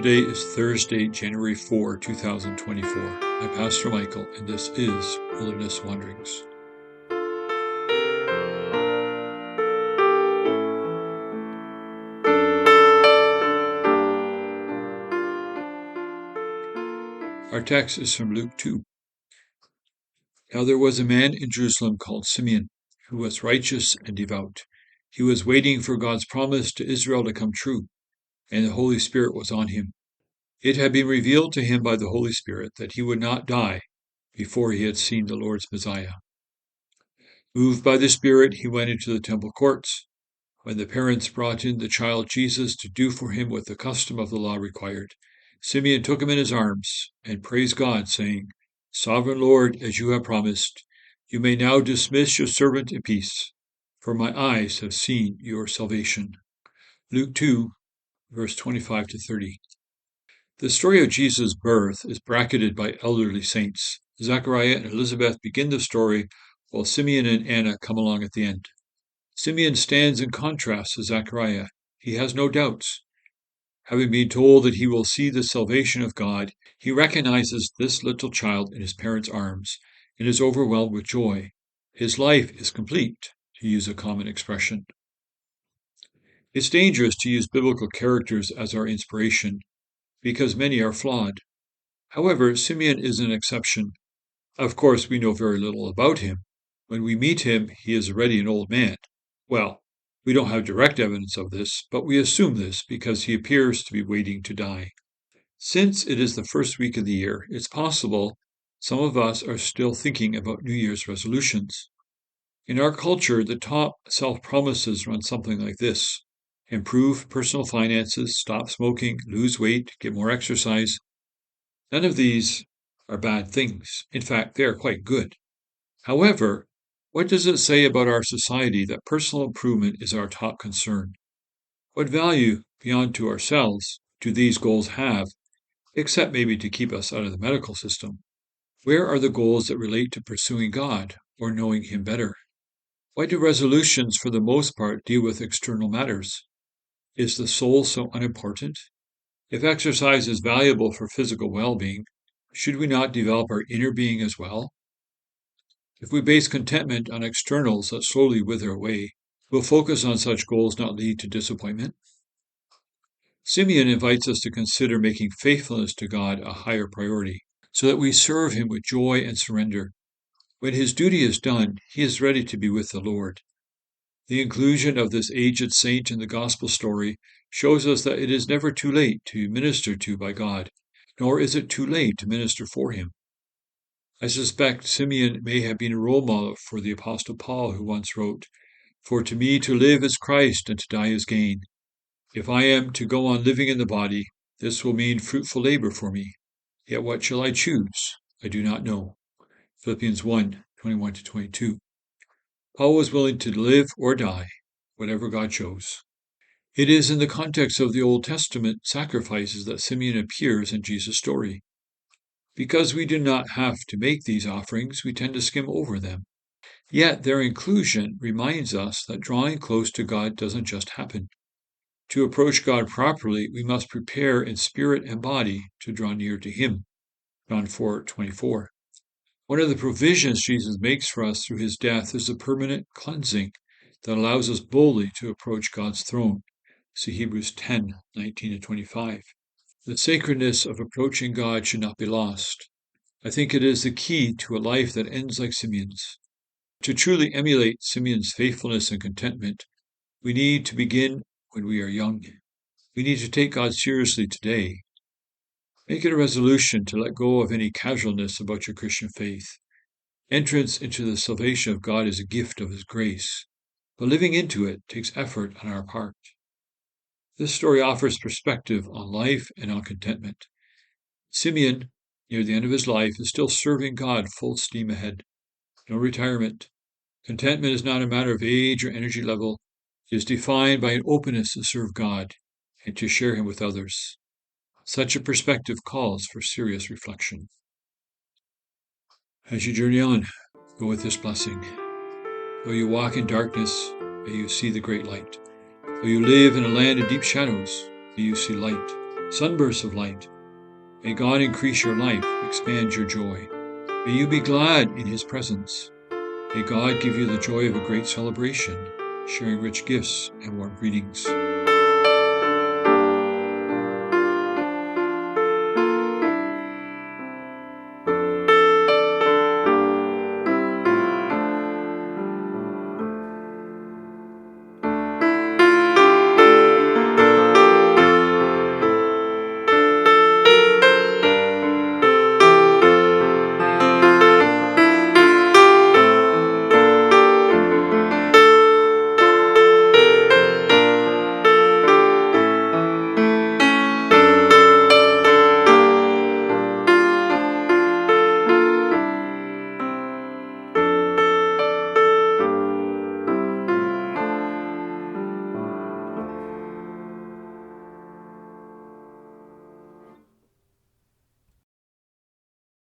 Today is Thursday, January 4, 2024. I'm Pastor Michael, and this is Wilderness Wanderings. Our text is from Luke 2. Now there was a man in Jerusalem called Simeon, who was righteous and devout. He was waiting for God's promise to Israel to come true, and the Holy Spirit was on him. It had been revealed to him by the Holy Spirit that he would not die before he had seen the Lord's Messiah. Moved by the Spirit, he went into the temple courts. When the parents brought in the child Jesus to do for him what the custom of the law required, Simeon took him in his arms and praised God, saying, Sovereign Lord, as you have promised, you may now dismiss your servant in peace, for my eyes have seen your salvation. Luke 2, verse 25 to 30. The story of Jesus' birth is bracketed by elderly saints. Zechariah and Elizabeth begin the story, while Simeon and Anna come along at the end. Simeon stands in contrast to Zechariah. He has no doubts. Having been told that he will see the salvation of God, he recognizes this little child in his parents' arms and is overwhelmed with joy. His life is complete, to use a common expression. It's dangerous to use biblical characters as our inspiration, because many are flawed. However, Simeon is an exception. Of course, we know very little about him. When we meet him, he is already an old man. Well, we don't have direct evidence of this, but we assume this because he appears to be waiting to die. Since it is the first week of the year, it's possible some of us are still thinking about New Year's resolutions. In our culture, the top self-promises run something like this: improve personal finances, stop smoking, lose weight, get more exercise. None of these are bad things. In fact, they are quite good. However, what does it say about our society that personal improvement is our top concern? What value, beyond to ourselves, do these goals have, except maybe to keep us out of the medical system? Where are the goals that relate to pursuing God or knowing Him better? Why do resolutions, for the most part, deal with external matters? Is the soul so unimportant? If exercise is valuable for physical well-being, should we not develop our inner being as well? If we base contentment on externals that slowly wither away, will focus on such goals not lead to disappointment? Simeon invites us to consider making faithfulness to God a higher priority, so that we serve Him with joy and surrender. When his duty is done, he is ready to be with the Lord. The inclusion of this aged saint in the gospel story shows us that it is never too late to be ministered to by God, nor is it too late to minister for Him. I suspect Simeon may have been a role model for the Apostle Paul, who once wrote, For to me to live is Christ, and to die is gain. If I am to go on living in the body, this will mean fruitful labor for me. Yet what shall I choose? I do not know. Philippians 1, 21-22. Paul was willing to live or die, whatever God chose. It is in the context of the Old Testament sacrifices that Simeon appears in Jesus' story. Because we do not have to make these offerings, we tend to skim over them. Yet their inclusion reminds us that drawing close to God doesn't just happen. To approach God properly, we must prepare in spirit and body to draw near to Him. John 4:24. One of the provisions Jesus makes for us through His death is a permanent cleansing that allows us boldly to approach God's throne. See Hebrews 10:19-25. The sacredness of approaching God should not be lost. I think it is the key to a life that ends like Simeon's. To truly emulate Simeon's faithfulness and contentment, we need to begin when we are young. We need to take God seriously today. Make it a resolution to let go of any casualness about your Christian faith. Entrance into the salvation of God is a gift of His grace, but living into it takes effort on our part. This story offers perspective on life and on contentment. Simeon, near the end of his life, is still serving God full steam ahead. No retirement. Contentment is not a matter of age or energy level. It is defined by an openness to serve God and to share Him with others. Such a perspective calls for serious reflection. As you journey on, go with this blessing. Though you walk in darkness, may you see the great light. Though you live in a land of deep shadows, may you see light. sunbursts of light. May God increase your life, expand your joy. May you be glad in His presence. May God give you the joy of a great celebration, sharing rich gifts and warm greetings.